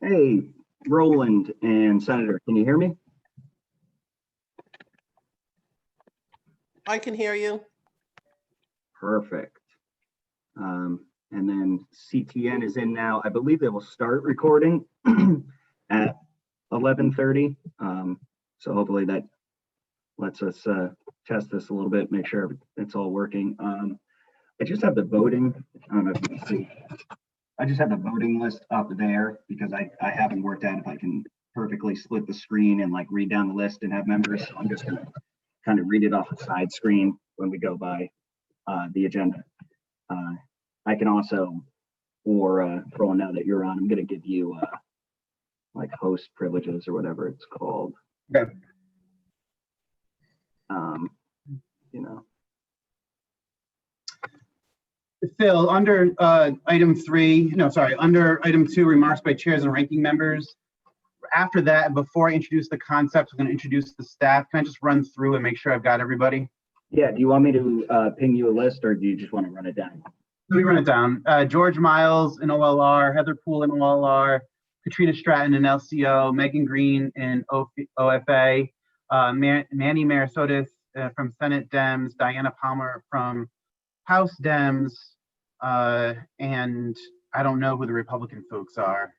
Hey, Roland and Senator, can you hear me? I can hear you. Perfect. And then CTN is in now. I believe they will start recording at 11:30. So hopefully that lets us test this a little bit, make sure it's all working. I just have the voting. I don't know if you can see. I just have the voting list up there because I haven't worked out if I can perfectly split the screen and like read down the list and have members. So I'm just gonna kind of read it off the side screen when we go by the agenda. I can also, or Roland, now that you're on, I'm gonna give you like host privileges or whatever it's called. Okay. You know. Phil, under item 2, remarks by chairs and ranking members. After that, before I introduce the concepts, I'm going to introduce the staff. Can I just run through and make sure I've got everybody? Yeah, do you want me to ping you a list or do you just want to run it down? Let me run it down. George Miles in OLR, Heather Poole in OLR, Katrina Stratton in LCO, Megan Green in OFA, Manny Marasotis from Senate Dems, Diana Palmer from House Dems, and I don't know who the Republican folks are.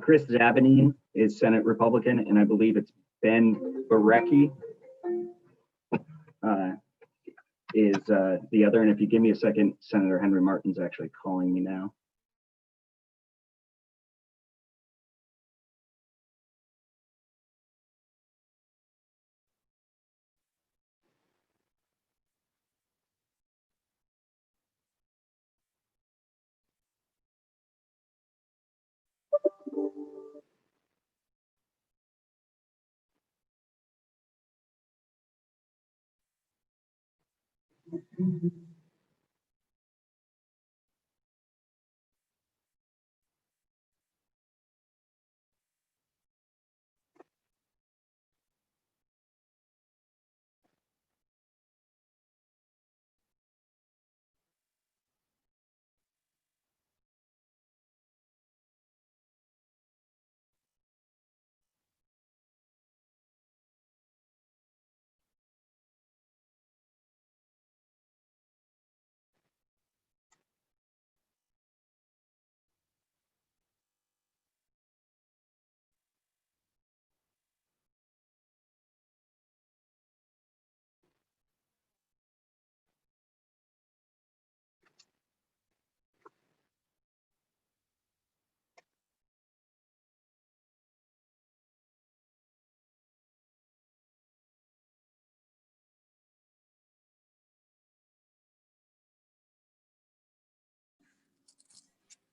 Chris Zabanine is Senate Republican, and I believe it's Ben Barecki is the other. And if you give me a second, Senator Henry Martin's actually calling me now.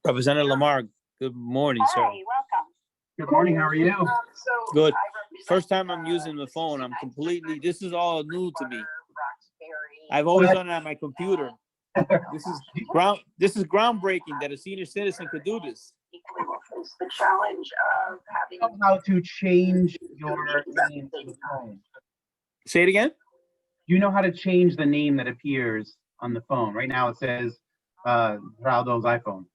Representative Lamar, good morning, sir. Hi, welcome. Good morning, how are you? Good. First time I'm using the phone. This is all new to me. I've always done it on my computer. This is groundbreaking that a senior citizen could do this. The challenge of having How to change your name on the phone. Say it again? You know how to change the name that appears on the phone. Right now it says Raldo's iPhone.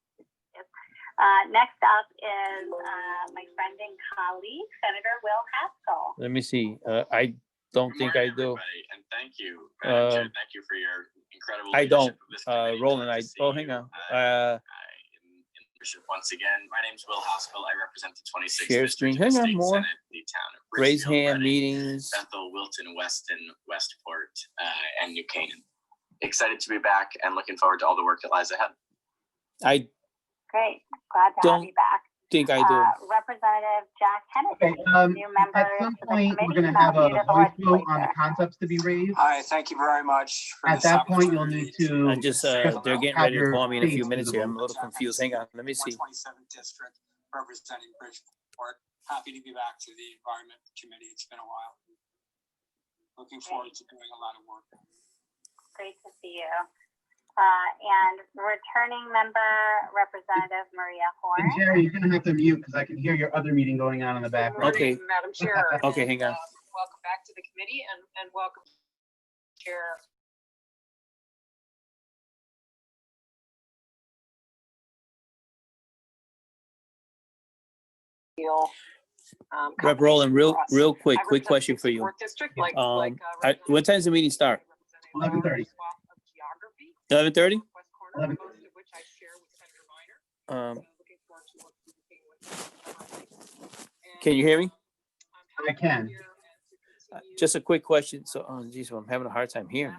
next up is my friend and colleague, Senator Will Haskell. Let me see. I don't think I do. And thank you. Thank you for your incredible I don't. leadership of this committee. Roland, hang on. Once again, my name is Will Haskell. I represent the 26th Share District screen. of the Hang on State more. Senate, the town of Raise Bridgefield, hand Reading, meetings. Bethel, Wilton, Weston, Westport, and New Canaan. Excited to be back and looking forward to all the work that lies ahead. I Great, glad to have you back. think I do. Representative Jack Kennedy, new member At some to the point, we're committee, going to have a not new to the voice vote on the legislature. concepts to be raised. Hi, thank you very much. For At this that point, you'll opportunity need to I just they're getting have ready to your call me in a few face minutes here. I'm a visible. little confused. Hang on. Let me see. 127th District, representing Bridgeport. Happy to be back to the Environment Committee. It's been a while. Looking forward to doing a lot of work. Great to see you. And returning member, Representative Maria Horn. And Jerry, you're going to have to mute because I can hear your other meeting going on in the background. Okay. Madam Chair. Okay, hang on. Welcome back to the committee and welcome Chair ideal. Rep combination Roland, for us. real quick, I quick represent question a for you. support district What time's the meeting start? 11:30. 11:30? 11:30. Most of which I share with Senator Minor. Looking forward to working with him. Can you hear me? I can. Just a quick question. So, oh geez, I'm having a hard time hearing.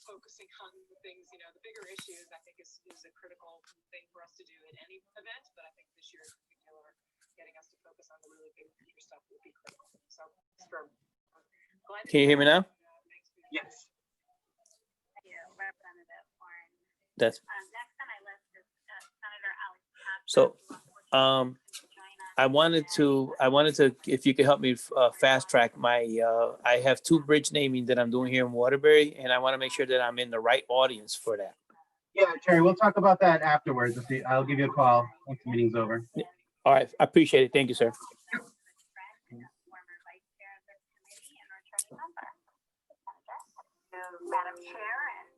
Focusing on the things, the bigger issues, I think is a critical thing for us to do in any event, but I think this year in particular, getting us to focus on the really big picture stuff will be critical. So, Can you hear me now? Yes. Thank you, Representative Warren. That's Next on my list is Senator Alex Castro. so. Join us. I wanted to, if you could help me fast track my, I have 2 bridge naming that I'm doing here in Waterbury, and I want to make sure that I'm in the right audience for that. Yeah, Terry, we'll talk about that afterwards. I'll give you a call once the meeting's over. All right, I appreciate it. Thank you, sir. Former vice chair of this committee and returning member. Madam Chair and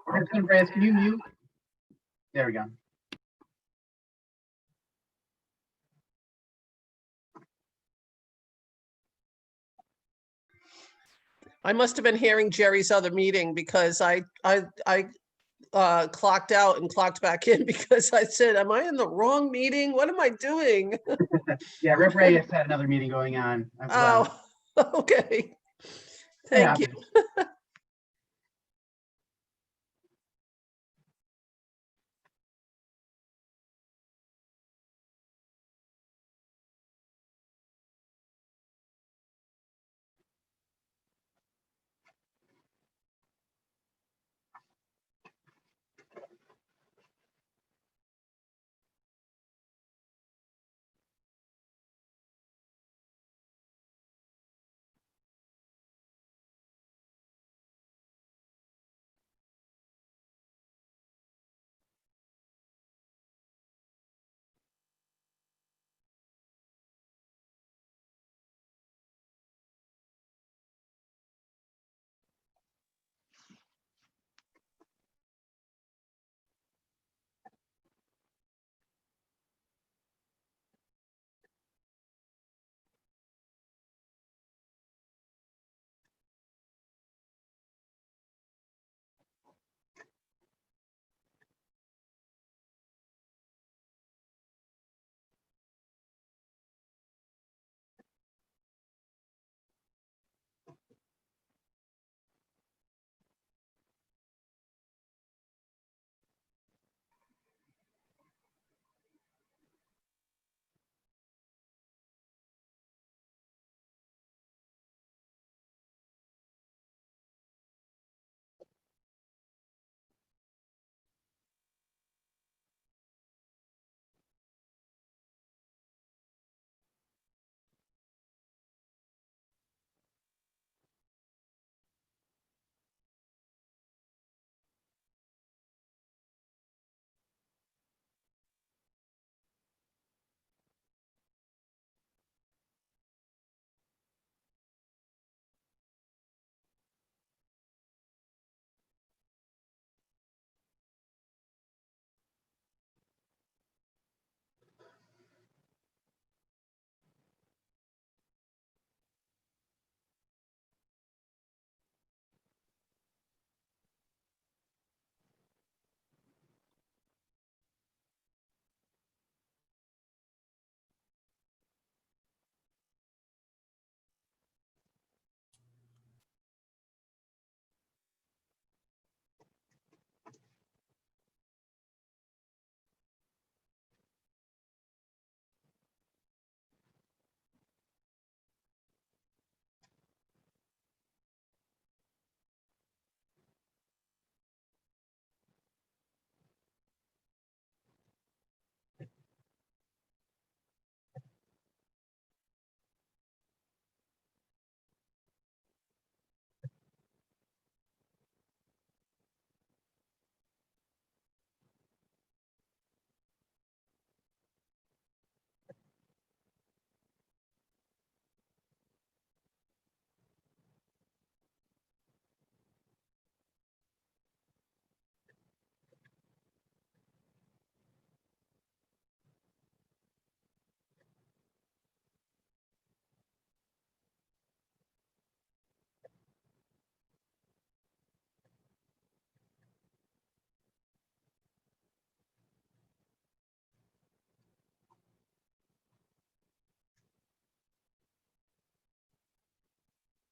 Representative Reyes, can you mute? There we go. I must have been hearing Jerry's other meeting because I clocked out and clocked back in because I said, am I in the wrong meeting? What am I doing? Yeah, Rep Reyes had another meeting going on as well. Oh, okay. It Thank you. happens.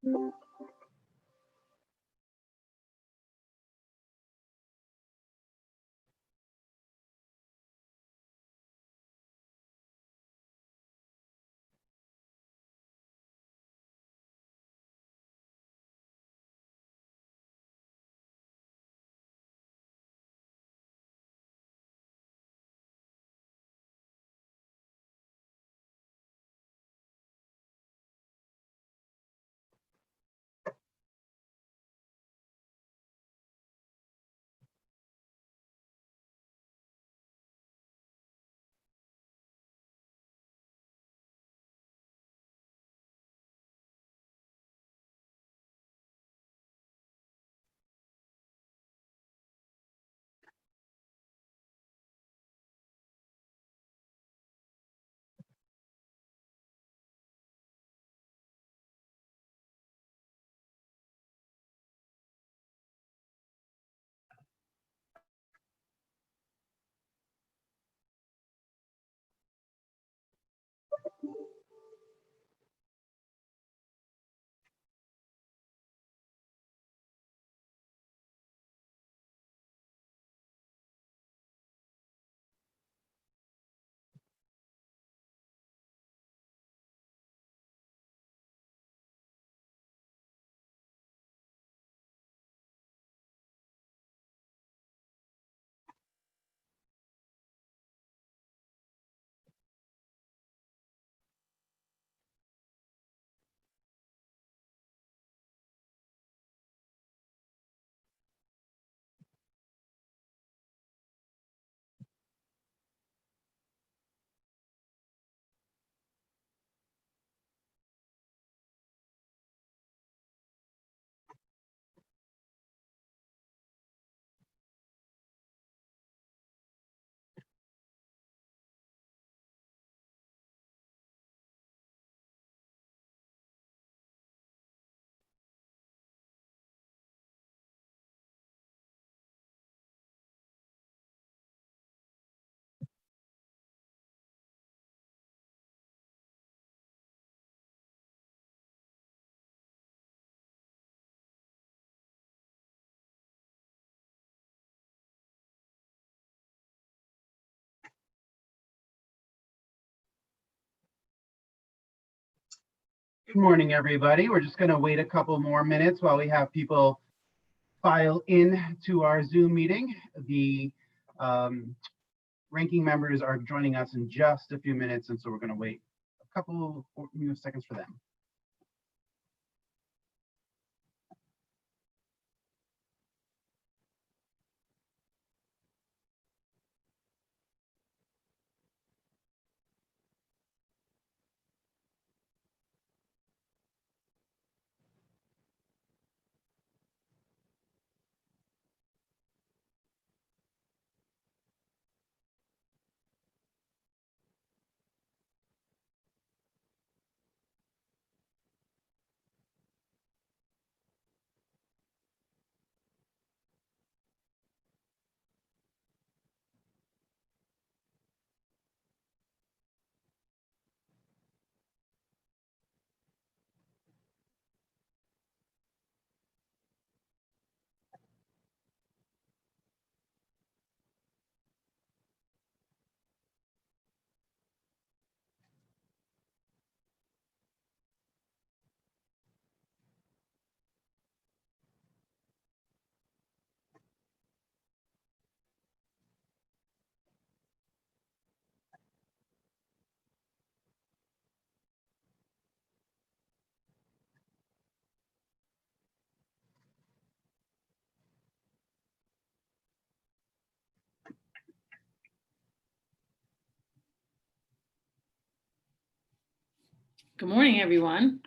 Good morning, everybody. We're just going to wait a couple more minutes while we have people file in to our Zoom meeting. The ranking members are joining us in just a few minutes, and so we're going to wait a couple seconds for them. Good morning, everyone.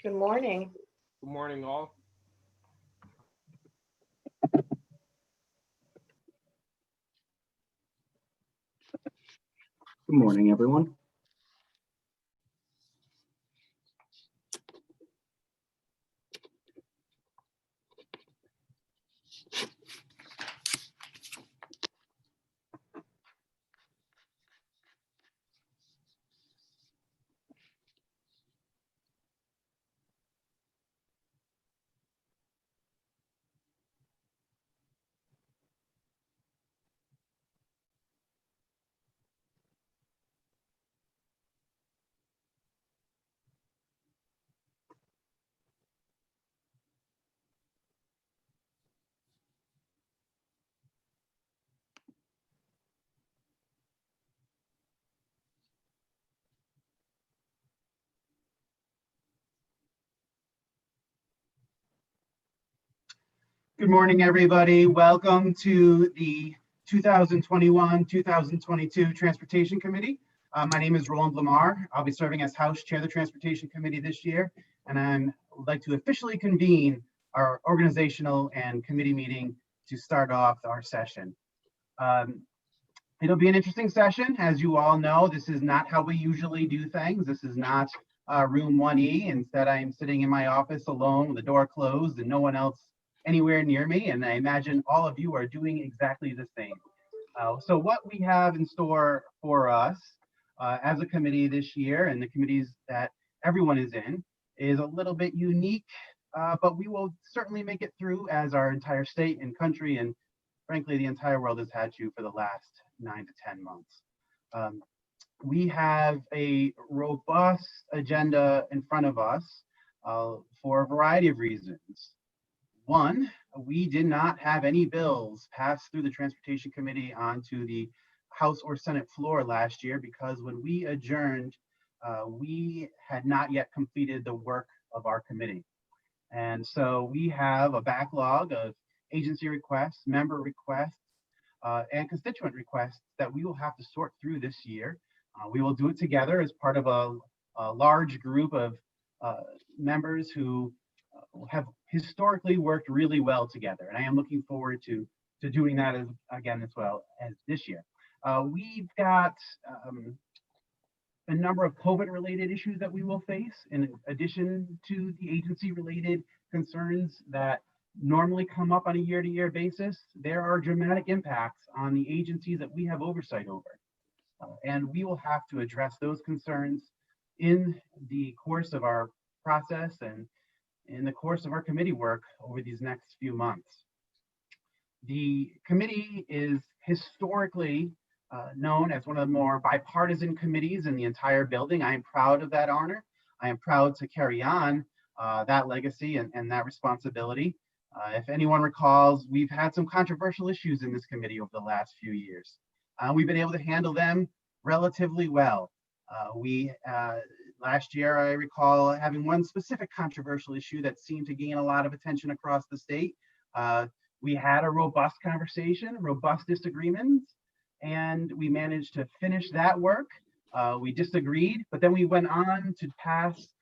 Good morning. Good morning, all. Good morning, everyone. Good morning, everybody. Welcome to the 2021-2022 Transportation Committee. My name is Roland Lamar. I'll be serving as House Chair of the Transportation Committee this year, and I would like to officially convene our organizational and committee meeting to start off our session. It'll be an interesting session. As you all know, this is not how we usually do things. This is not room 1E. Instead, I am sitting in my office alone with the door closed and no one else anywhere near me. And I imagine all of you are doing exactly the same. So what we have in store for us as a committee this year, and the committees that everyone is in, is a little bit unique, but we will certainly make it through, as our entire state and country, and frankly, the entire world has had to for the last 9 to 10 months. We have a robust agenda in front of us for a variety of reasons. One, we did not have any bills pass through the Transportation Committee onto the House or Senate floor last year because when we adjourned, we had not yet completed the work of our committee. And so we have a backlog of agency requests, member requests, and constituent requests that we will have to sort through this year. We will do it together as part of a large group of members who have historically worked really well together. And I am looking forward to doing that again as well as this year. We've got a number of COVID-related issues that we will face in addition to the agency-related concerns that normally come up on a year-to-year basis. There are dramatic impacts on the agencies that we have oversight over. And we will have to address those concerns in the course of our process and in the course of our committee work over these next few months. The committee is historically known as one of the more bipartisan committees in the entire building. I am proud of that honor. I am proud to carry on that legacy and that responsibility. If anyone recalls, we've had some controversial issues in this committee over the last few years. We've been able to handle them relatively well. Last year, I recall having one specific controversial issue that seemed to gain a lot of attention across the state. We had a robust conversation, robust disagreements, and we managed to finish that work. We disagreed, but then we went on to pass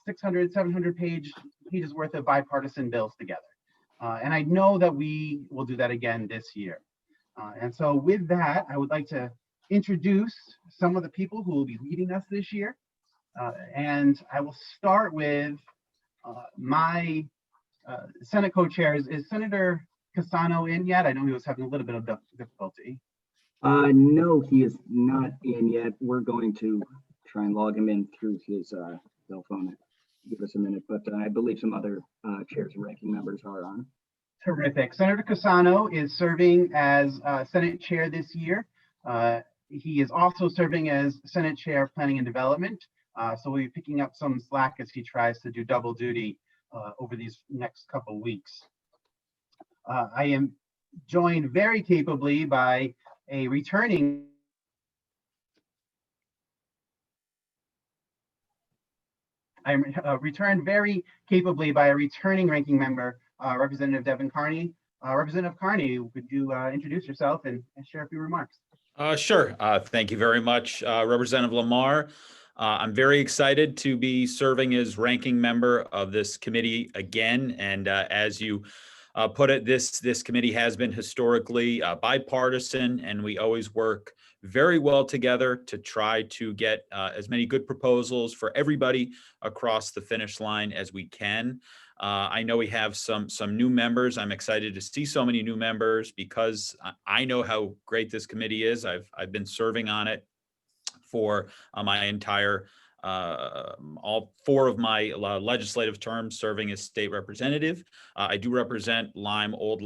600, 700 pages worth of bipartisan bills together. And I know that we will do that again this year. And so with that, I would like to introduce some of the people who will be leading us this year. And I will start with my Senate co-chairs. Is Senator Cassano in yet? I know he was having a little bit of difficulty. No, he is not in yet. We're going to try and log him in through his cell phone. Give us a minute, but I believe some other chairs and ranking members are on. Terrific. Senator Cassano is serving as Senate Chair this year. He is also serving as Senate Chair of Planning and Development. So we'll be picking up some slack as he tries to do double duty over these next couple of weeks. I am joined very capably by a returning returned very capably by a returning ranking member, Representative Devin Carney. Representative Carney, would you introduce yourself and share a few remarks? Sure. Thank you very much, Representative Lamar. I'm very excited to be serving as ranking member of this committee again. And as you put it, this committee has been historically bipartisan, and we always work very well together to try to get as many good proposals for everybody across the finish line as we can. I know we have some new members. I'm excited to see so many new members because I know how great this committee is. I've been serving on it for my entire all 4 of my legislative terms serving as state representative. I do represent Lyme, Old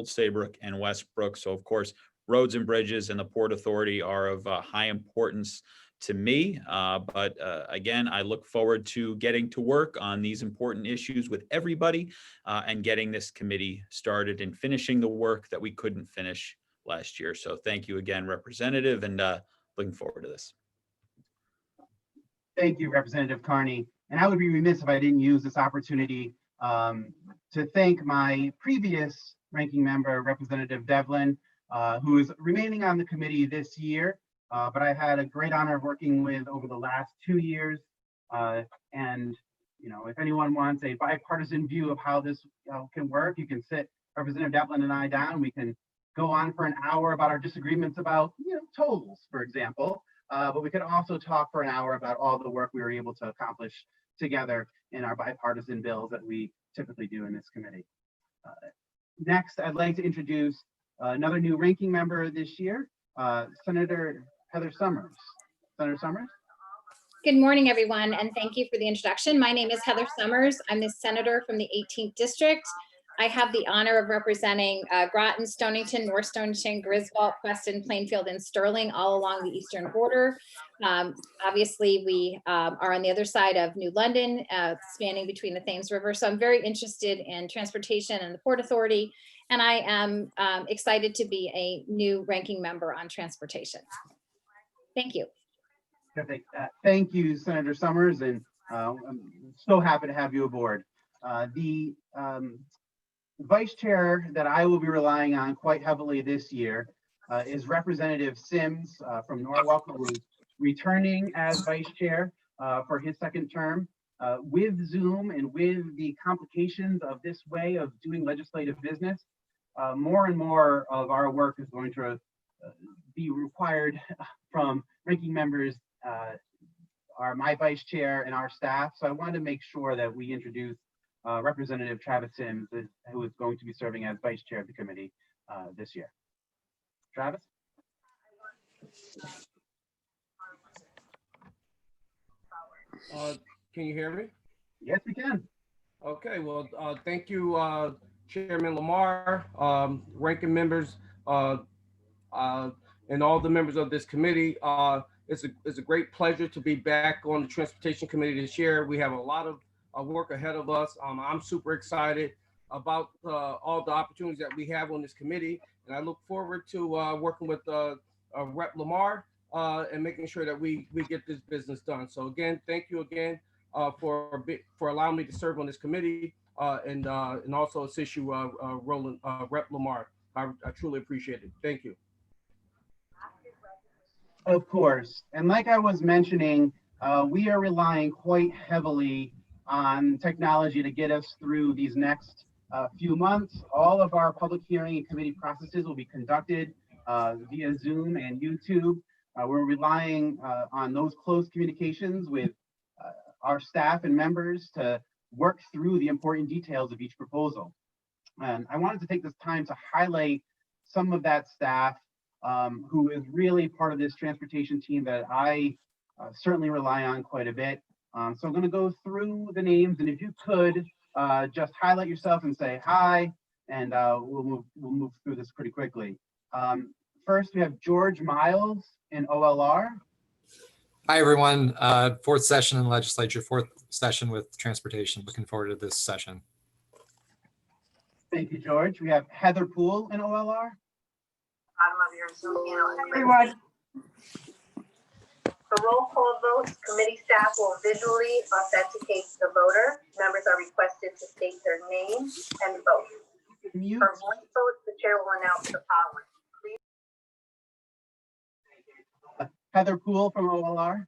Saybrook, and Westbrook. So of course, roads and bridges and the Port Authority are of high importance to me. But again, I look forward to getting to work on these important issues with everybody and getting this committee started and finishing the work that we couldn't finish last year. So thank you again, Representative, and looking forward to this. Thank you, Representative Carney. And I would be remiss if I didn't use this opportunity to thank my previous ranking member, Representative Devlin, who is remaining on the committee this year, but I had a great honor of working with over the last 2 years. And if anyone wants a bipartisan view of how this can work, you can sit Representative Devlin and I down. We can go on for an hour about our disagreements about tolls, for example. But we could also talk for an hour about all the work we were able to accomplish together in our bipartisan bills that we typically do in this committee. Next, I'd like to introduce another new ranking member this year, Senator Heather Summers. Senator Summers? Good morning, everyone, and thank you for the introduction. My name is Heather Summers. I'm the senator from the 18th District. I have the honor of representing Groton, Stonington, North Stonington, Griswold, Preston, Plainfield, and Sterling all along the eastern border. Obviously, we are on the other side of New London, spanning between the Thames River. So I'm very interested in transportation and the Port Authority, and I am excited to be a new ranking member on transportation. Thank you. Perfect. Thank you, Senator Summers, and I'm so happy to have you aboard. The vice chair that I will be relying on quite heavily this year is Representative Sims from Norwalk, who is returning as vice chair for his second term. With Zoom and with the complications of this way of doing legislative business, more and more of our work is going to be required from ranking members, my vice chair and our staff. So I wanted to make sure that we introduce Representative Travis Sims, who is going to be serving as vice chair of the committee this year. Travis? Can you hear me? Yes, we can. Okay, well, thank you, Chairman Lamar, ranking members, and all the members of this committee. It's a great pleasure to be back on the Transportation Committee this year. We have a lot of work ahead of us. I'm super excited about all the opportunities that we have on this committee, and I look forward to working with Rep. Lamar and making sure that we get this business done. So again, thank you again for allowing me to serve on this committee and also assist you, Rep. Lamar. I truly appreciate it. Thank you. Of course. And like I was mentioning, we are relying quite heavily on technology to get us through these next few months. All of our public hearing and committee processes will be conducted via Zoom and YouTube. We're relying on those close communications with our staff and members to work through the important details of each proposal. And I wanted to take this time to highlight some of that staff who is really part of this transportation team that I certainly rely on quite a bit. So I'm going to go through the names, and if you could just highlight yourself and say hi, and we'll move through this pretty quickly. First, we have George Miles in OLR. Hi, everyone. Fourth session in the legislature, fourth session with transportation. Looking forward to this session. Thank you, George. We have Heather Poole in OLR. Everyone. For roll call votes, committee staff will visually authenticate the voter. Members are requested to state their name and vote. Mute. For voice votes, the chair will announce the following. Heather Poole from OLR.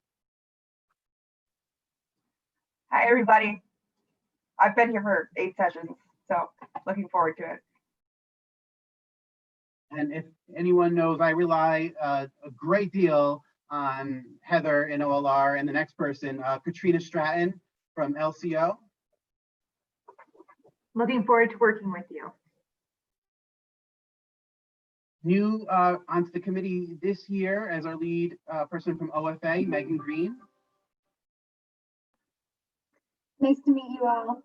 Hi, everybody. I've been here for 8 sessions, so looking forward to it. And if anyone knows, I rely a great deal on Heather in OLR, and the next person, Katrina Stratton from LCO. Looking forward to working with you. New onto the committee this year as our lead person from OFA, Megan Green. Nice to meet you all.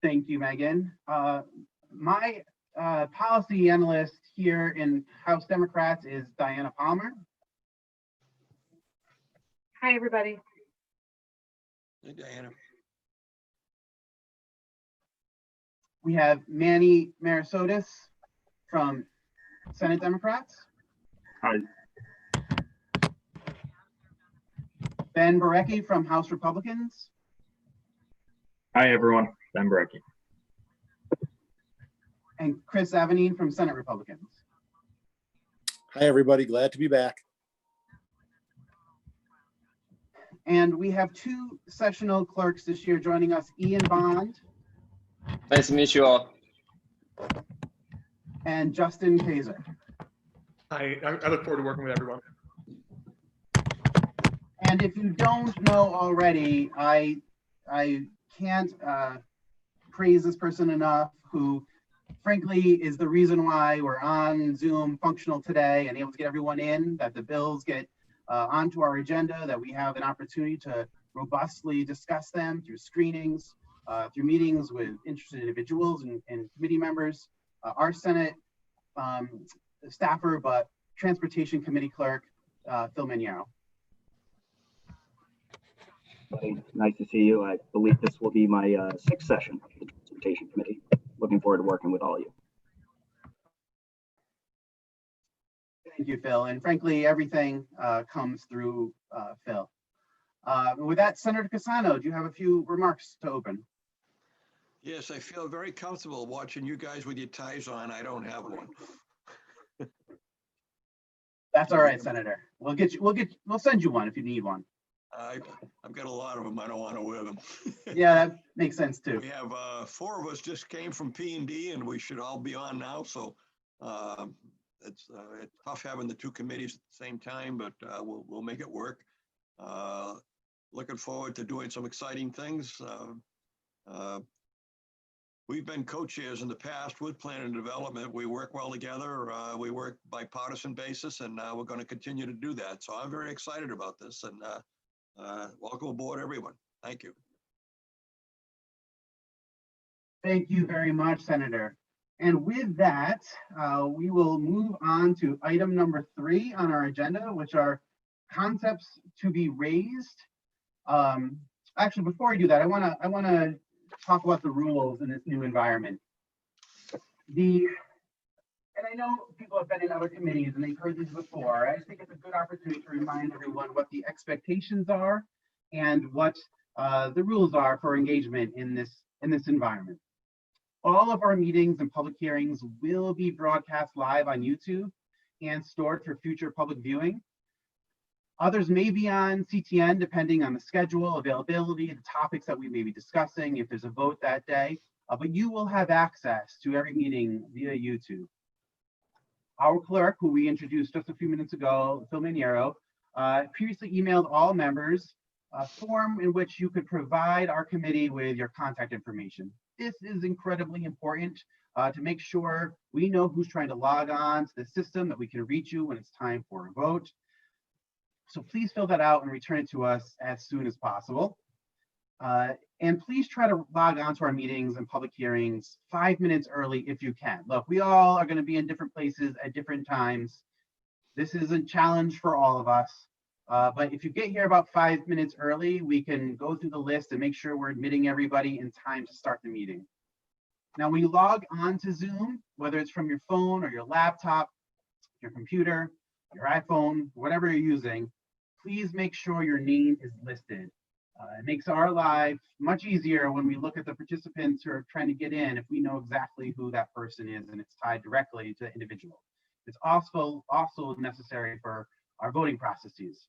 Thank you, Megan. My policy analyst here in House Democrats is Diana Palmer. Hi, everybody. Hey, Diana. We have Manny Marasotis from Senate Democrats. Hi. Ben Barecki from House Republicans. Hi, everyone. Ben Brecky. And Chris Avenine from Senate Republicans. Hi, everybody. Glad to be back. And we have two sessional clerks this year joining us, Ian Bond Nice to meet you all. and Justin Kaiser. I look forward to working with everyone. And if you don't know already, I can't praise this person enough, who frankly is the reason why we're on Zoom functional today and able to get everyone in, that the bills get onto our agenda, that we have an opportunity to robustly discuss them through screenings, through meetings with interested individuals and committee members. Our Senate staffer, but Transportation Committee Clerk, Phil Maniero. Nice to see you. I believe this will be my sixth session of the Transportation Committee. Looking forward to working with all of you. Thank you, Phil. And frankly, everything comes through Phil. With that, Senator Cassano, do you have a few remarks to open? Yes, I feel very comfortable watching you guys with your ties on. I don't have one. That's all right, Senator. We'll send you one if you need one. I've got a lot of them. I don't want to wear them. Yeah, that makes sense too. We have 4 of us just came from P&D, and we should all be on now. So it's tough having the 2 committees at the same time, but we'll make it work. Looking forward to doing some exciting things. We've been co-chairs in the past with planning and development. We work well together. We work bipartisan basis, and we're going to continue to do that. So I'm very excited about this, and welcome aboard, everyone. Thank you. Thank you very much, Senator. And with that, we will move on to item number 3 on our agenda, which are concepts to be raised. Actually, before I do that, I want to talk about the rules in this new environment. And I know people have been in other committees and they've heard this before. I just think it's a good opportunity to remind everyone what the expectations are and what the rules are for engagement in this environment. All of our meetings and public hearings will be broadcast live on YouTube and stored for future public viewing. Others may be on CTN depending on the schedule, availability, the topics that we may be discussing, if there's a vote that day, but you will have access to every meeting via YouTube. Our clerk, who we introduced just a few minutes ago, Phil Maniero, previously emailed all members a form in which you could provide our committee with your contact information. This is incredibly important to make sure we know who's trying to log on to the system, that we can reach you when it's time for a vote. So please fill that out and return it to us as soon as possible. And please try to log on to our meetings and public hearings 5 minutes early if you can. Look, we all are going to be in different places at different times. This is a challenge for all of us. But if you get here about 5 minutes early, we can go through the list and make sure we're admitting everybody in time to start the meeting. Now, when you log on to Zoom, whether it's from your phone or your laptop, your computer, your iPhone, whatever you're using, please make sure your name is listed. It makes our life much easier when we look at the participants who are trying to get in, if we know exactly who that person is and it's tied directly to the individual. It's also necessary for our voting processes.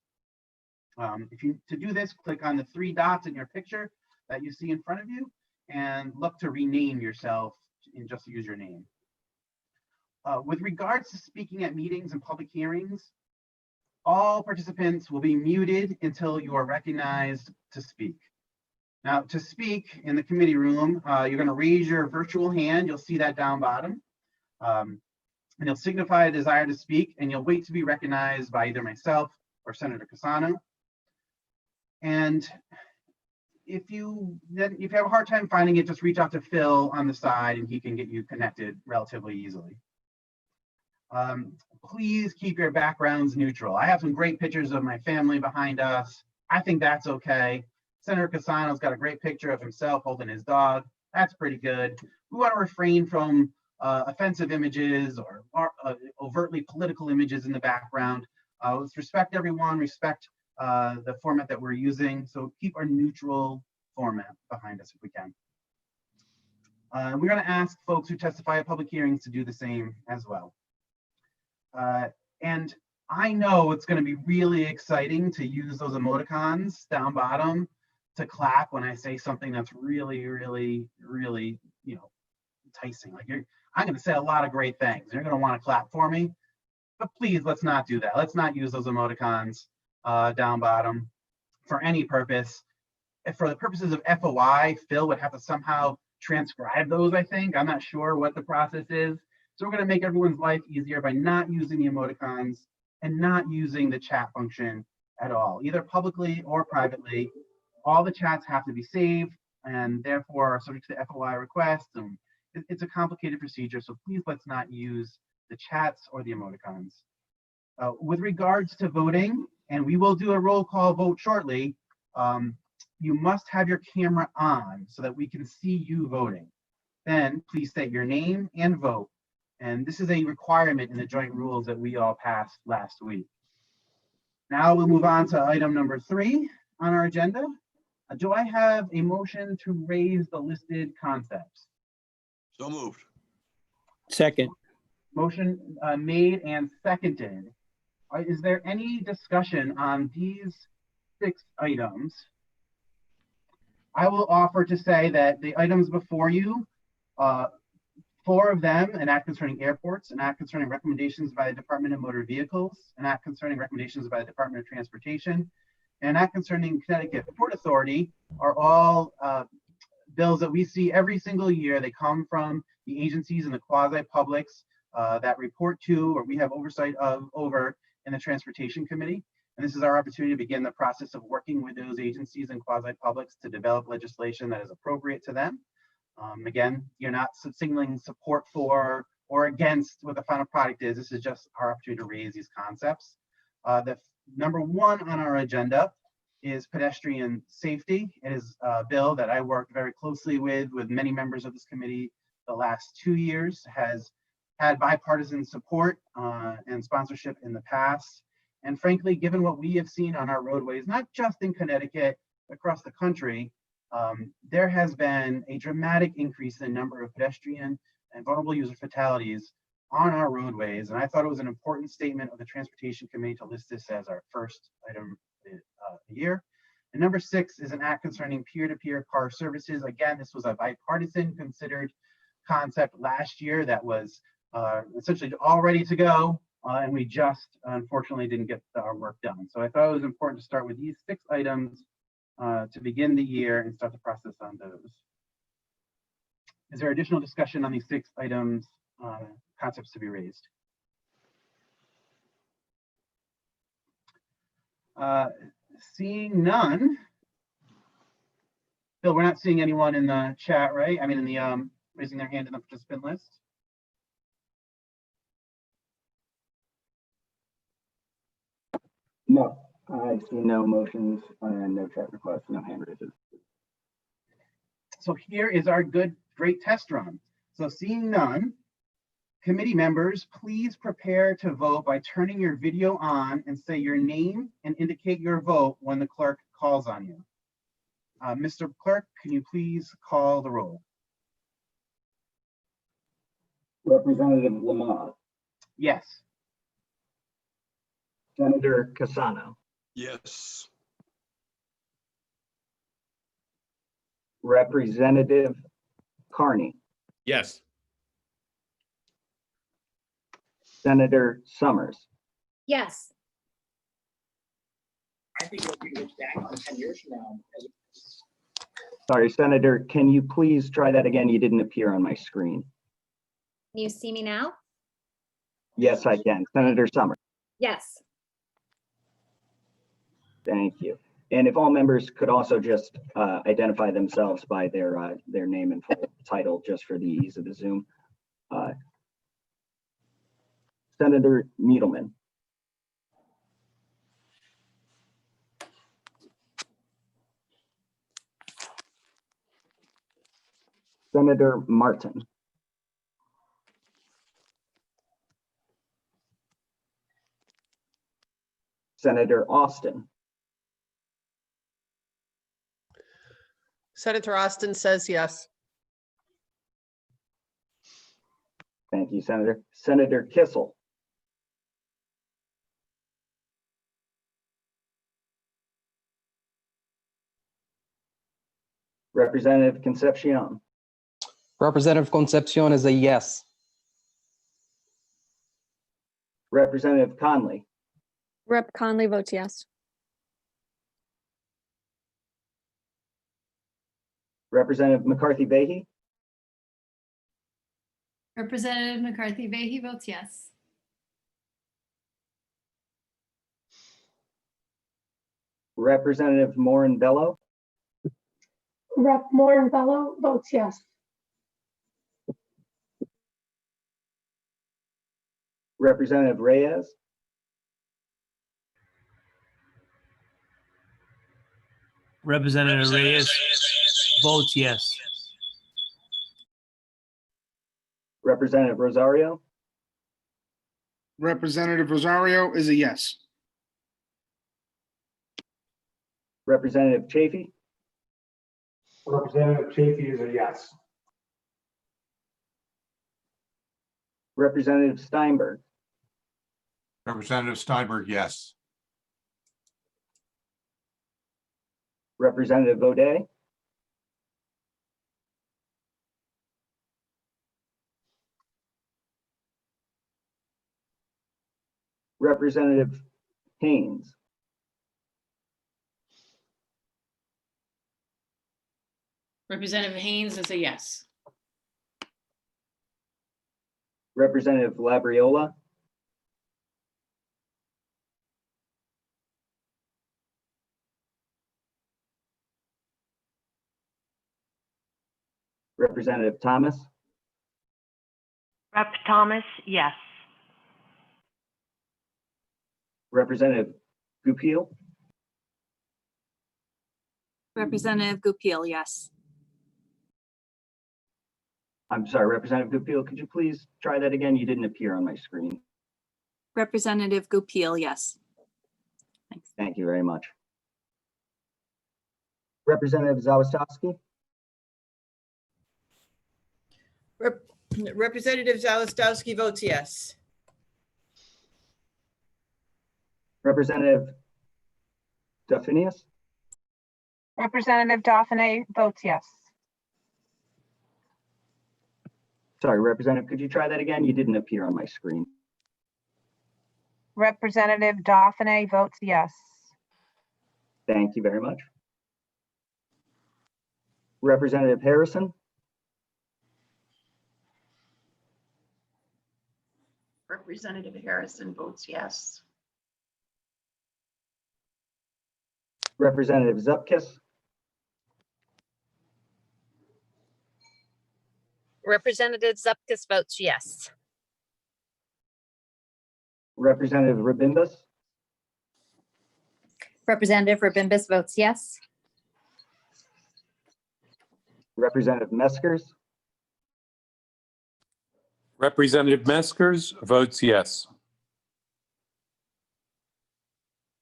To do this, click on the 3 dots in your picture that you see in front of you and look to rename yourself and just use your name. With regards to speaking at meetings and public hearings, all participants will be muted until you are recognized to speak. Now, to speak in the committee room, you're going to raise your virtual hand. You'll see that down bottom. And you'll signify a desire to speak, and you'll wait to be recognized by either myself or Senator Cassano. And if you have a hard time finding it, just reach out to Phil on the side and he can get you connected relatively easily. Please keep your backgrounds neutral. I have some great pictures of my family behind us. I think that's okay. Senator Cassano's got a great picture of himself holding his dog. That's pretty good. We want to refrain from offensive images or overtly political images in the background. Let's respect everyone, respect the format that we're using. So keep our neutral format behind us if we can. We're going to ask folks who testify at public hearings to do the same as well. And I know it's going to be really exciting to use those emoticons down bottom to clap when I say something that's really, really, really, enticing. Like I'm going to say a lot of great things. You're going to want to clap for me, but please, let's not do that. Let's not use those emoticons down bottom for any purpose. If for the purposes of FOI, Phil would have to somehow transcribe those, I think. I'm not sure what the process is. So we're going to make everyone's life easier by not using the emoticons and not using the chat function at all, either publicly or privately. All the chats have to be saved and therefore are subject to the FOI request. And it's a complicated procedure, so please let's not use the chats or the emoticons. With regards to voting, and we will do a roll call vote shortly, you must have your camera on so that we can see you voting. Then please state your name and vote. And this is a requirement in the joint rules that we all passed last week. Now we'll move on to item number 3 on our agenda. Do I have a motion to raise the listed concepts? So moved. Second. Motion made and seconded. Is there any discussion on these 6 items? I will offer to say that the items before you, 4 of them, an act concerning airports, an act concerning recommendations by the Department of Motor Vehicles, an act concerning recommendations by the Department of Transportation, and an act concerning Connecticut Port Authority are all bills that we see every single year. They come from the agencies and the quasi-publics that report to or we have oversight of over in the Transportation Committee. And this is our opportunity to begin the process of working with those agencies and quasi-publics to develop legislation that is appropriate to them. Again, you're not signaling support for or against what the final product is. This is just our opportunity to raise these concepts. The number 1 on our agenda is pedestrian safety. It is a bill that I worked very closely with many members of this committee the last 2 years, has had bipartisan support and sponsorship in the past. And frankly, given what we have seen on our roadways, not just in Connecticut, across the country, there has been a dramatic increase in the number of pedestrian and vulnerable user fatalities on our roadways. And I thought it was an important statement of the Transportation Committee to list this as our first item of the year. And number 6 is an act concerning peer-to-peer car services. Again, this was a bipartisan considered concept last year that was essentially all ready to go. And we just unfortunately didn't get our work done. So I thought it was important to start with these 6 items to begin the year and start the process on those. Is there additional discussion on these 6 items, concepts to be raised? Seeing none. Bill, we're not seeing anyone in the chat, right? I mean, in the raising their hand in the participant list. No, I see no motions and no chat requests, no hand raises. So here is our great test run. So seeing none, committee members, please prepare to vote by turning your video on and say your name and indicate your vote when the clerk calls on you. Mr. Clerk, can you please call the roll? Representative Lamar, Yes. Senator Casano, Yes. Representative Carney, Yes. Senator Summers, Yes. I think it'll be looked back on 10 years from now. sorry, Senator, can you please try that again? You didn't appear on my screen. Can you see me now? Yes, I can. Senator Summers, Yes. thank you. And if all members could also just identify themselves by their name and full title, just for the ease of the Zoom. Senator Needleman, Senator Martin, Senator Austin, Senator Austin says yes. Thank you, Senator. Senator Kissel. Representative Concepcion. Representative Concepcion is a yes. Representative Conley. Rep. Conley votes yes. Representative McCarthy Vahey. Representative McCarthy Vahey votes yes. Representative Morin Bello. Rep. Morin Bello votes yes. Representative Reyes. Representative Reyes votes yes. Representative Rosario. Representative Rosario is a yes. Representative Chafee. Representative Chafee is a yes. Representative Steinberg. Representative Steinberg, yes. Representative O'Day. Representative Haynes. Representative Haynes is a yes. Representative Labriola. Representative Thomas. Rep. Thomas, yes. Representative Goupil. Representative Goupil, yes. I'm sorry, Representative Goupil, could you please try that again? You didn't appear on my screen. Representative Goupil, yes. Thank you very much. Representative Zawistowski. Representative Zawistowski votes yes. Representative Duffinius. Representative Dauphiné votes yes. Sorry, Representative, could you try that again? You didn't appear on my screen. Representative Dauphiné votes yes. Thank you very much. Representative Harrison. Representative Harrison votes yes. Representative Zupkis. Representative Zupkis votes yes. Representative Rabimbus. Representative Rabimbus votes yes. Representative Meskers. Representative Meskers votes yes.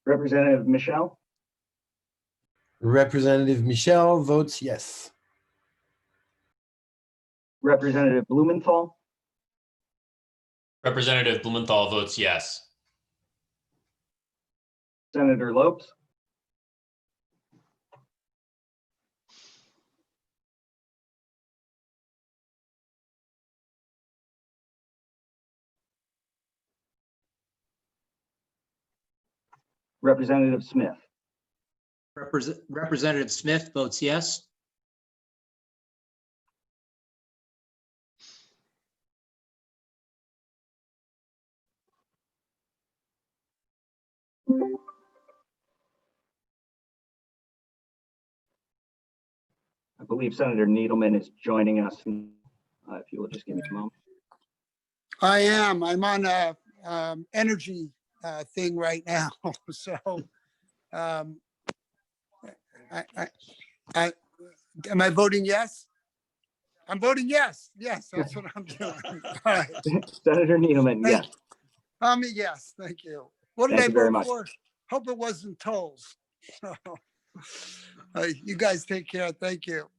Representative Michelle. Representative Michelle votes yes. Representative Blumenthal. Representative Blumenthal votes yes. Senator Lopes. Representative Smith. Representative Smith votes yes. I believe Senator Needleman is joining us. If you will just give me a moment. I am. I'm on a energy thing right now. So am I voting yes? I'm voting yes. Yes, that's what I'm doing. All right. Senator Needleman, yes. I'm a yes. Thank you. What did Thank I you very vote much. for? Hope it wasn't tolls. So, You guys take care. Thank you.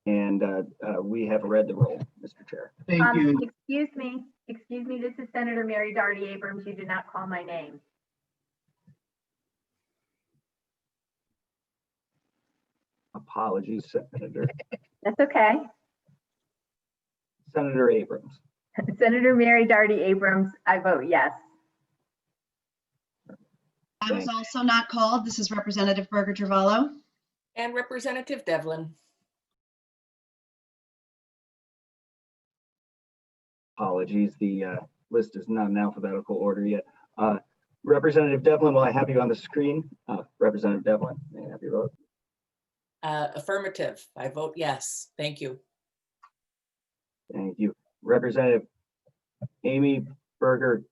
And we have read the roll, Mr. Chair. Thank you. Excuse me, this is Senator Mary Darty Abrams. You did not call my name. Apologies, Senator. That's okay. Senator Abrams. Senator Mary Darty Abrams, I vote yes. I was also not called. This is Representative Berger Travallo. And Representative Devlin. Apologies, the list is not in alphabetical order yet. Representative Devlin, will I have you on the screen? Representative Devlin, may I have your vote? Affirmative. I vote yes. Thank you. Thank you. Representative Amy Berger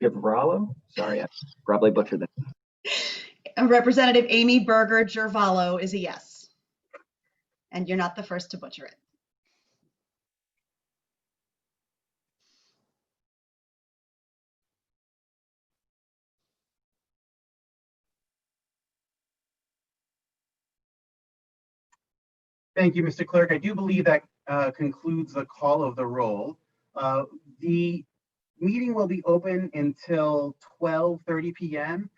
Givrallo? Sorry, I probably butchered that. Representative Amy Berger Gervallo is a yes. And you're not the first to butcher it. Thank you, Mr. Clerk. I do believe that concludes the call of the roll. The meeting will be open until 12:30 p.m.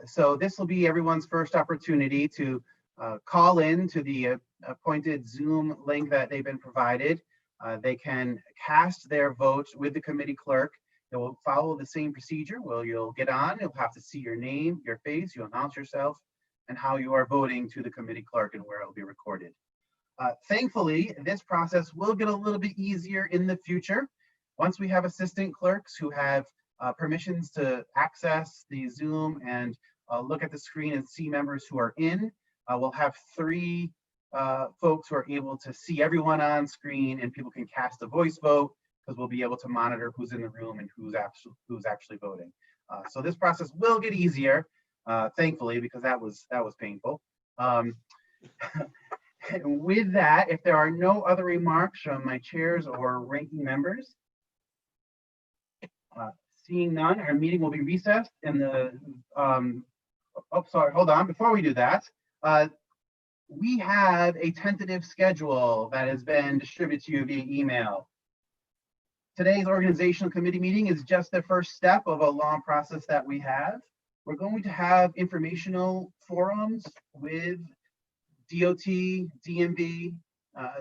So this will be everyone's first opportunity to call in to the appointed Zoom link that they've been provided. They can cast their vote with the committee clerk. It will follow the same procedure where you'll get on, you'll have to see your name, your face, you announce yourself, and how you are voting to the committee clerk and where it will be recorded. Thankfully, this process will get a little bit easier in the future. Once we have assistant clerks who have permissions to access the Zoom and look at the screen and see members who are in, we'll have 3 folks who are able to see everyone on screen, and people can cast a voice vote because we'll be able to monitor who's in the room and who's actually voting. So this process will get easier, thankfully, because that was painful. With that, if there are no other remarks from my chairs or ranking members, seeing none, our meeting will be recessed in the, oh, sorry, hold on. Before we do that, we have a tentative schedule that has been distributed to you via email. Today's organizational committee meeting is just the first step of a long process that we have. We're going to have informational forums with DOT, DMV,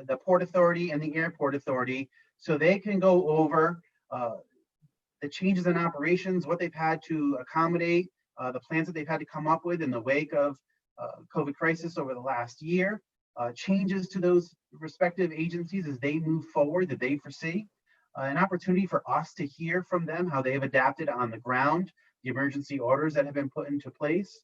the Port Authority, and the Airport Authority, so they can go over the changes in operations, what they've had to accommodate, the plans that they've had to come up with in the wake of COVID crisis over the last year, changes to those respective agencies as they move forward that they foresee, an opportunity for us to hear from them how they've adapted on the ground, the emergency orders that have been put into place,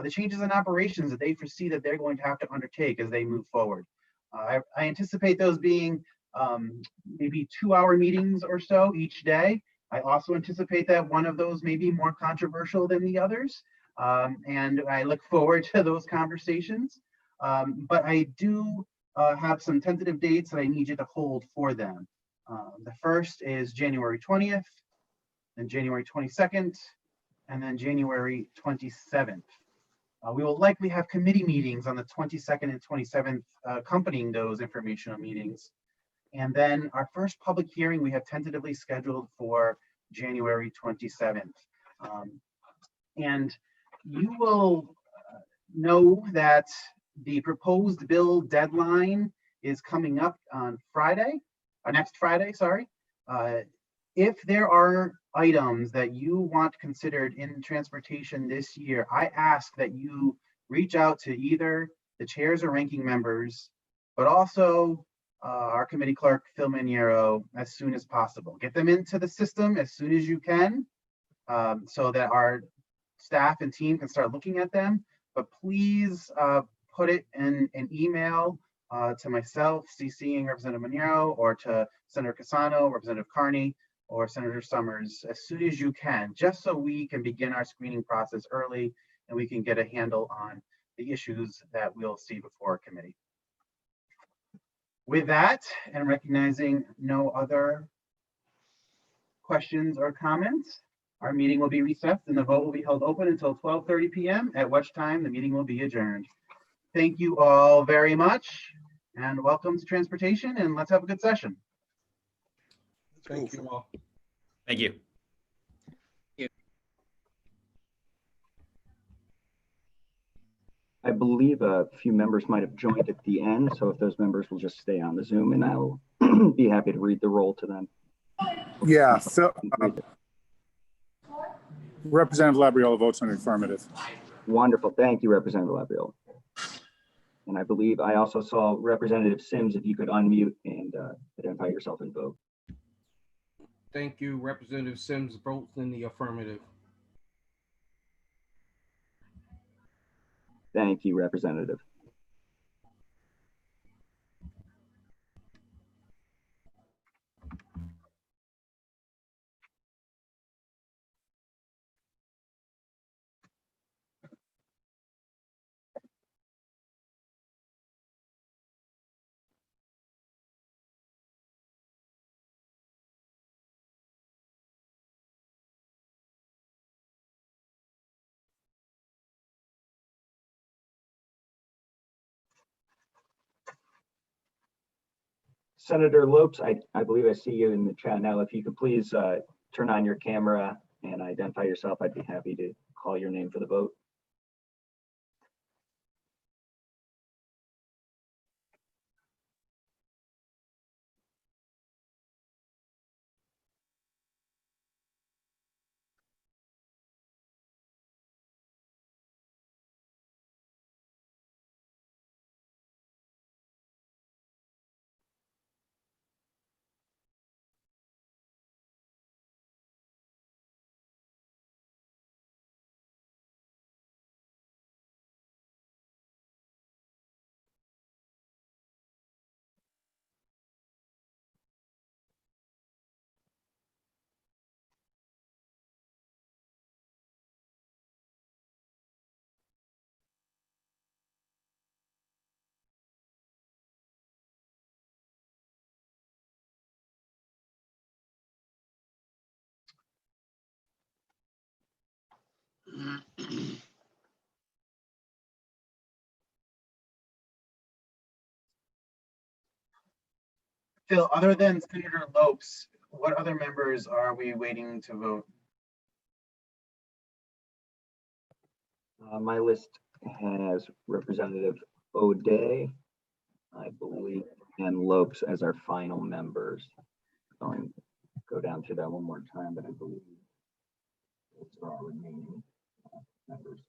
the changes in operations that they foresee that they're going to have to undertake as they move forward. I anticipate those being maybe 2-hour meetings or so each day. I also anticipate that one of those may be more controversial than the others, and I look forward to those conversations. But I do have some tentative dates that I need you to hold for them. The first is January 20th, then January 22nd, and then January 27th. We will likely have committee meetings on the 22nd and 27th accompanying those informational meetings. And then our first public hearing we have tentatively scheduled for January 27th. And you will know that the proposed bill deadline is coming up on Friday, next Friday, sorry. If there are items that you want considered in transportation this year, I ask that you reach out to either the chairs or ranking members, but also our committee clerk, Phil Maniero, as soon as possible. Get them into the system as soon as you can, so that our staff and team can start looking at them. But please put it in an email to myself, CCing Representative Maniero, or to Senator Cassano, Representative Carney, or Senator Summers as soon as you can, just so we can begin our screening process early and we can get a handle on the issues that we'll see before our committee. With that, and recognizing no other questions or comments, our meeting will be recessed and the vote will be held open until 12:30 p.m., at which time the meeting will be adjourned. Thank you all very much and welcome to transportation, and let's have a good session. Thank you all. Thank you. I believe a few members might have joined at the end, so if those members will just stay on the Zoom and I'll be happy to read the roll to them. Yeah, so Representative Labriola votes in the affirmative. Wonderful. Thank you, Representative Labriola. And I believe I also saw Representative Sims, if you could unmute and identify yourself and vote. Thank you. Representative Sims votes in the affirmative. Thank you, Representative. Senator Lopes, I believe I see you in the chat now. If you could please turn on your camera and identify yourself, I'd be happy to call your name for the vote. Phil, other than Senator Lopes, what other members are we waiting to vote? My list has Representative O'Day, I believe, and Lopes as our final members. Going to go down through that one more time, but I believe those are our remaining members.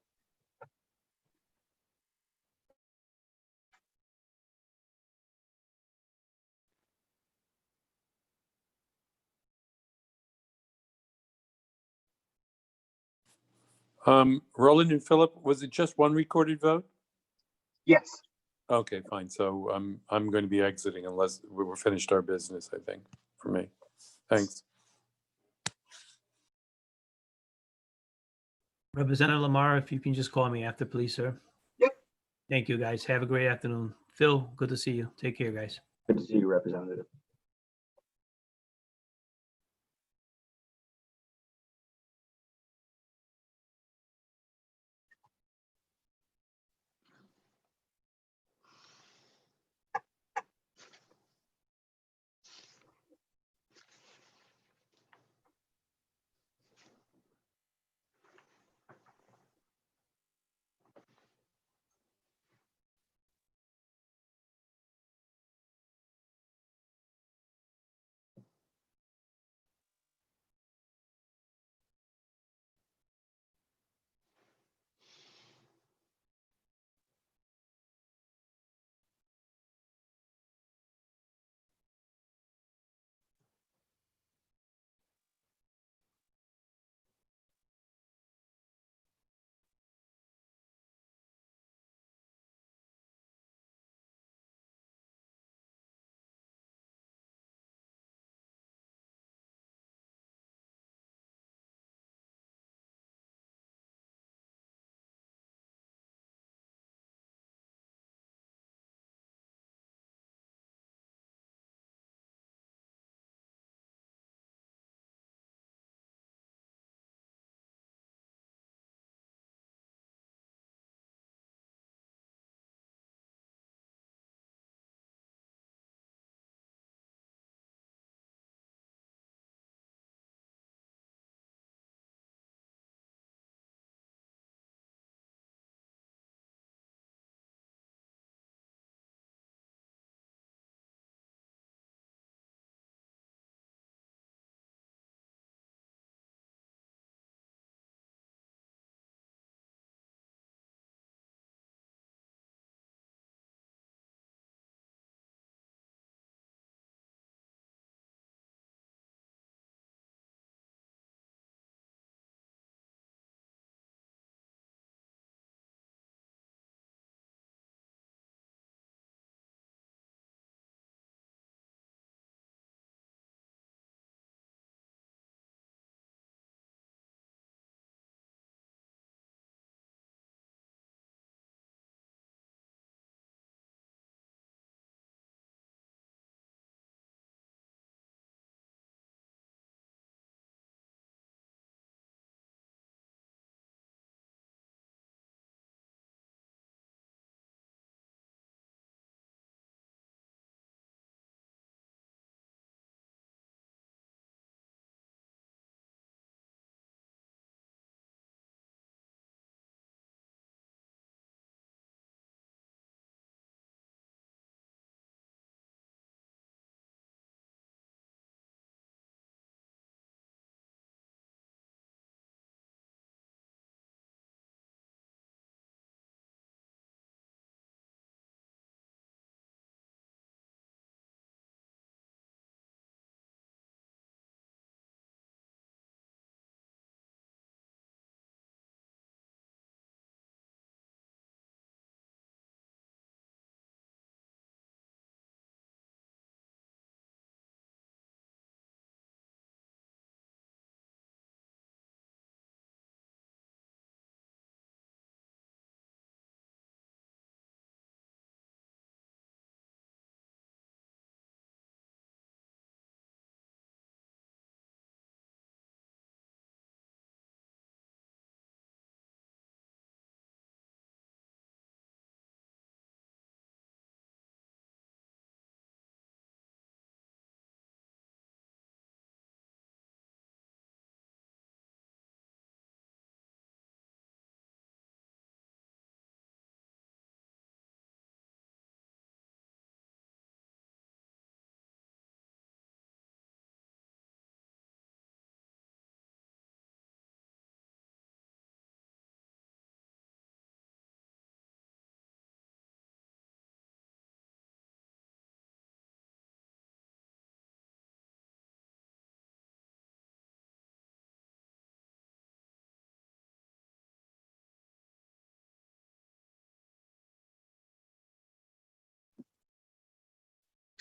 Roland and Philip, was it just one recorded vote? Yes. Okay, fine. So I'm going to be exiting unless we're finished our business, I think, for me. Thanks. Representative Lamar, if you can just call me after, please, sir. Yep. Thank you, guys. Have a great afternoon. Phil, good to see you. Take care, guys. Good to see you, Representative.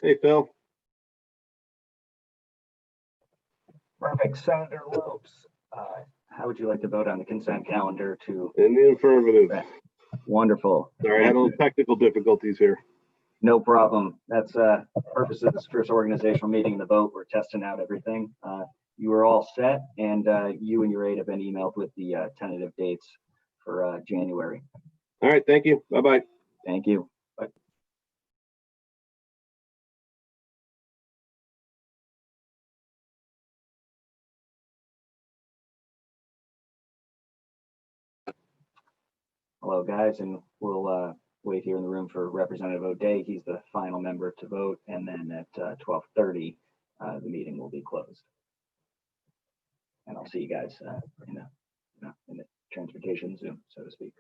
Hey, Phil. Perfect. Senator Lopes, how would you like to vote on the consent calendar to? In the affirmative. Wonderful. Sorry, I had a little technical difficulties here. No problem. That's purpose of this first organizational meeting, the vote. We're testing out everything. You are all set, and you and your aide have been emailed with the tentative dates for January. All right, thank you. Bye-bye. Thank you. Bye. Hello, guys, and we'll wait here in the room for Representative O'Day. He's the final member to vote, and then at 12:30, the meeting will be closed. And I'll see you guys in the transportation Zoom, so to speak.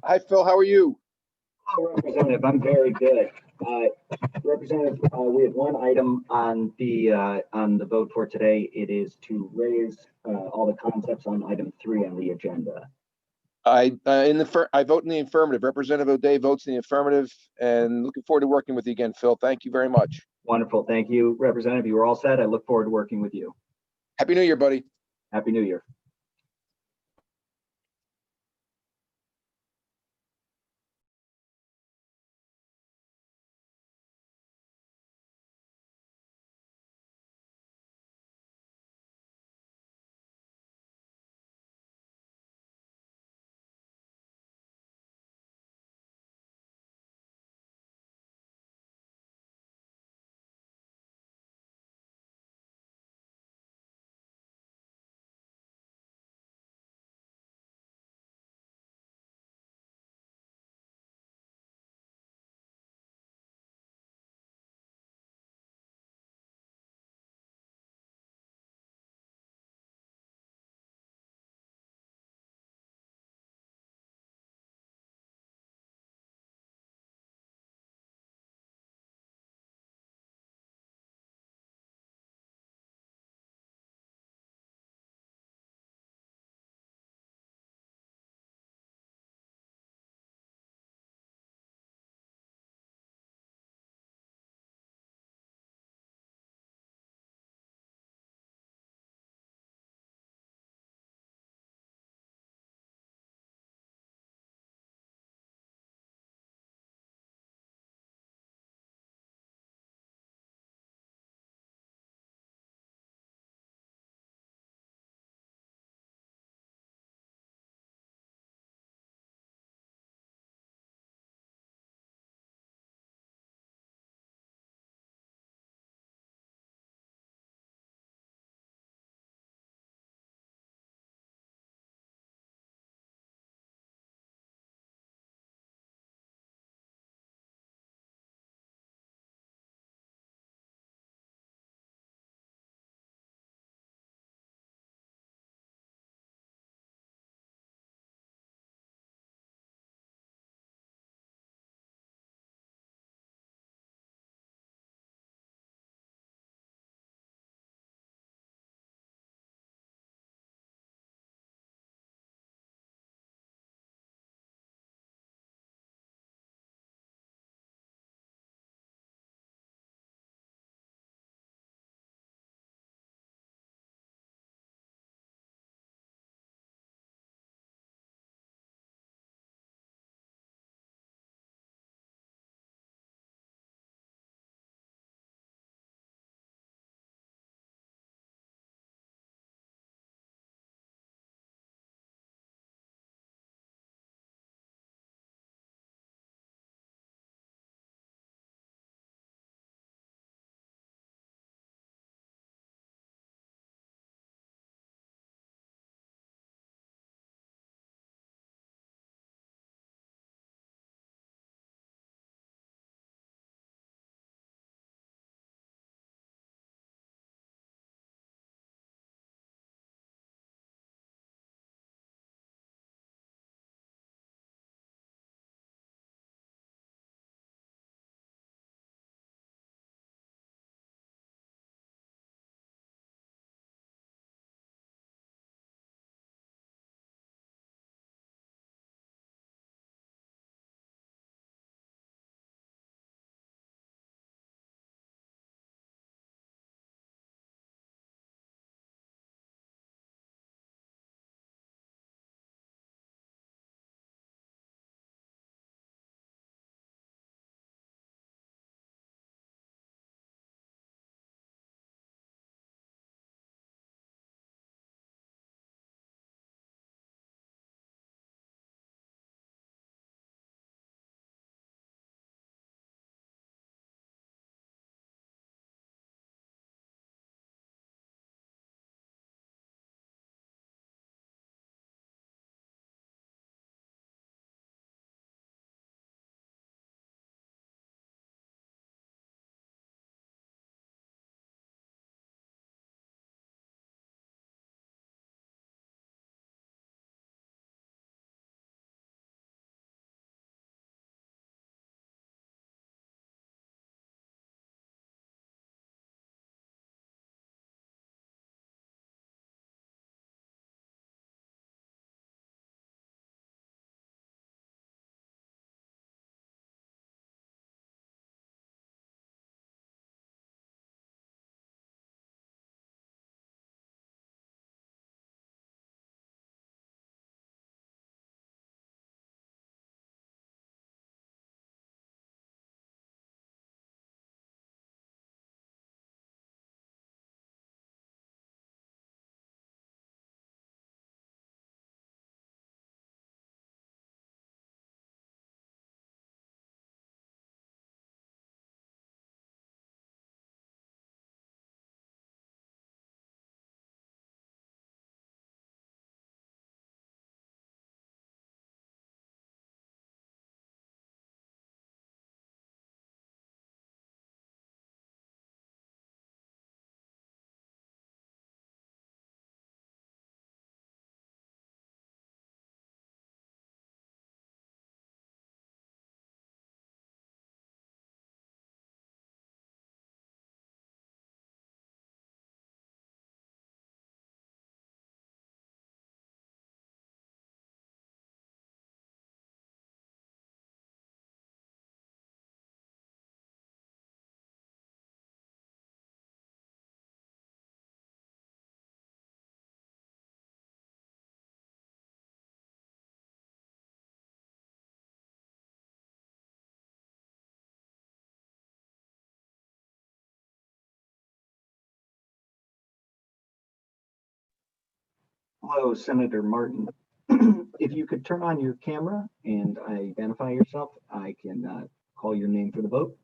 Hi, Phil. How are you? Hello, Representative, I'm very good. Representative, we have one item on the vote for today. It is to raise all the concepts on item 3 on the agenda. I vote in the affirmative. Representative O'Day votes in the affirmative, and looking forward to working with you again, Phil. Thank you very much. Wonderful. Thank you, Representative. You were all set. I look forward to working with you. Happy New Year, buddy. Happy New Year. Hello, Senator Martin. If you could turn on your camera and identify yourself, I can call your name for the vote.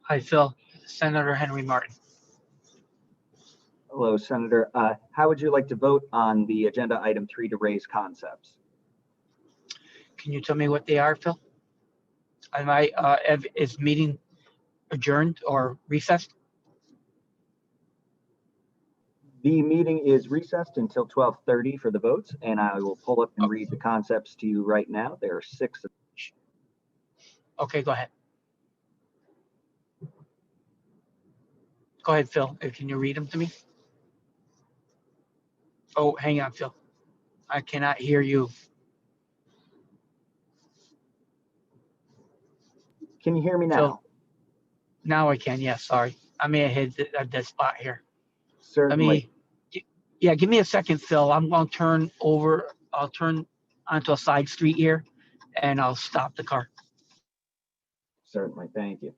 Hi, Phil. Senator Henry Martin. Hello, Senator. How would you like to vote on the agenda item 3 to raise concepts? Can you tell me what they are, Phil? Is meeting adjourned or recessed? The meeting is recessed until 12:30 for the votes, and I will pull up and read the concepts to you right now. There are 6. Okay, go ahead. Go ahead, Phil. Can you read them to me? Oh, hang on, Phil. I cannot hear you. Can you hear me now? Phil, now I can. Yes, sorry. I may have hit a dead spot here. Certainly. Yeah, give me a second, Phil. I'm going to turn over. I'll turn onto a side street here, and I'll stop the car. Certainly. Thank you.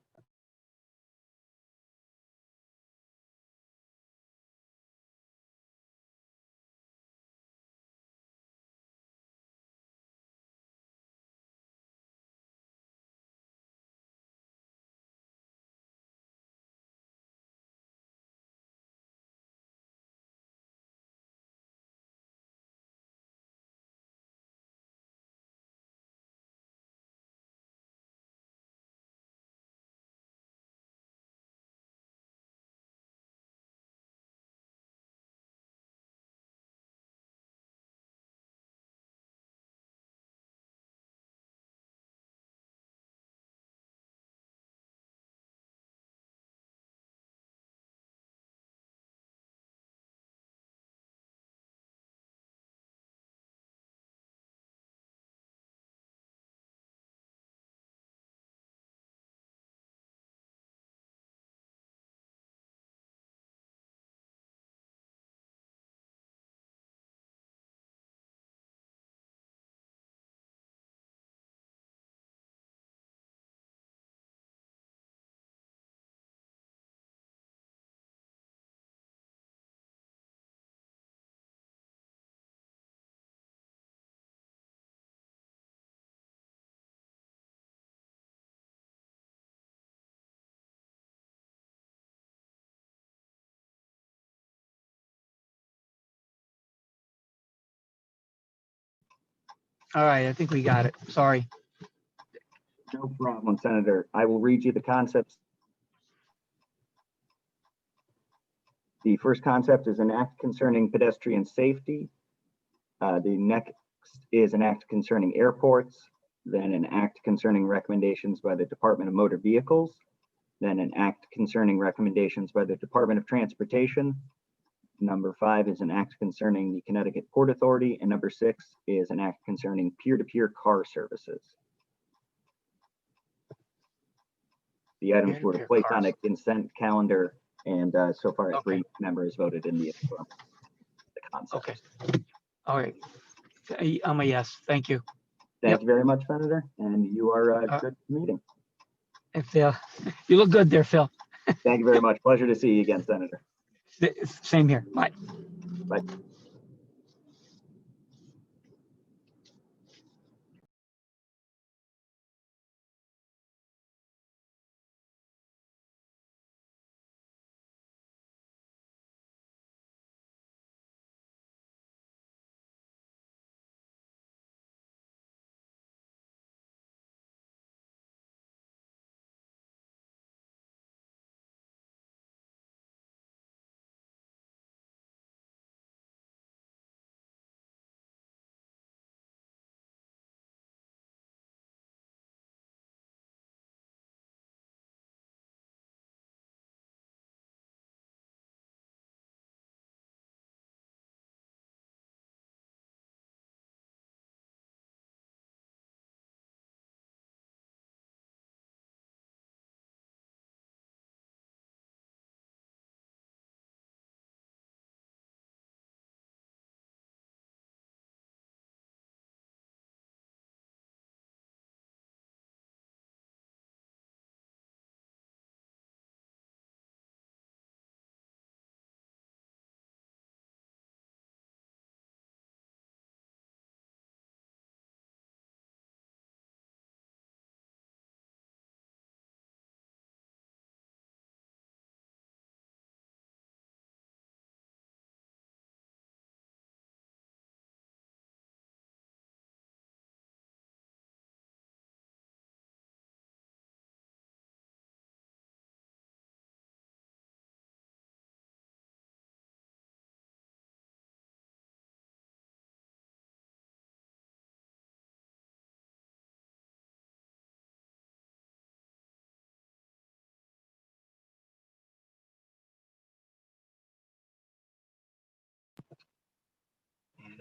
All right, I think we got it. Sorry. No problem, Senator. I will read you the concepts. The first concept is an act concerning pedestrian safety. The next is an act concerning airports, then an act concerning recommendations by the Department of Motor Vehicles, then an act concerning recommendations by the Department of Transportation. Number 5 is an act concerning the Connecticut Port Authority, and number 6 is an act concerning peer-to-peer car services. The items were Peer-to-peer placed on cars. a consent calendar, and so far Okay. 3 members voted in the concept. Okay. All right. I'm a yes. Thank you. Thank you very much, Senator, and you are good meeting. If you look good there, Phil. Thank you very much. Pleasure to see you again, Senator. Same here. Bye. Bye.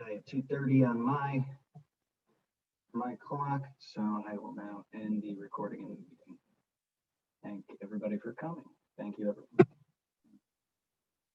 I have 2:30 on my clock, so I will now end the recording in the meeting. Thank everybody for coming. Thank you, everyone.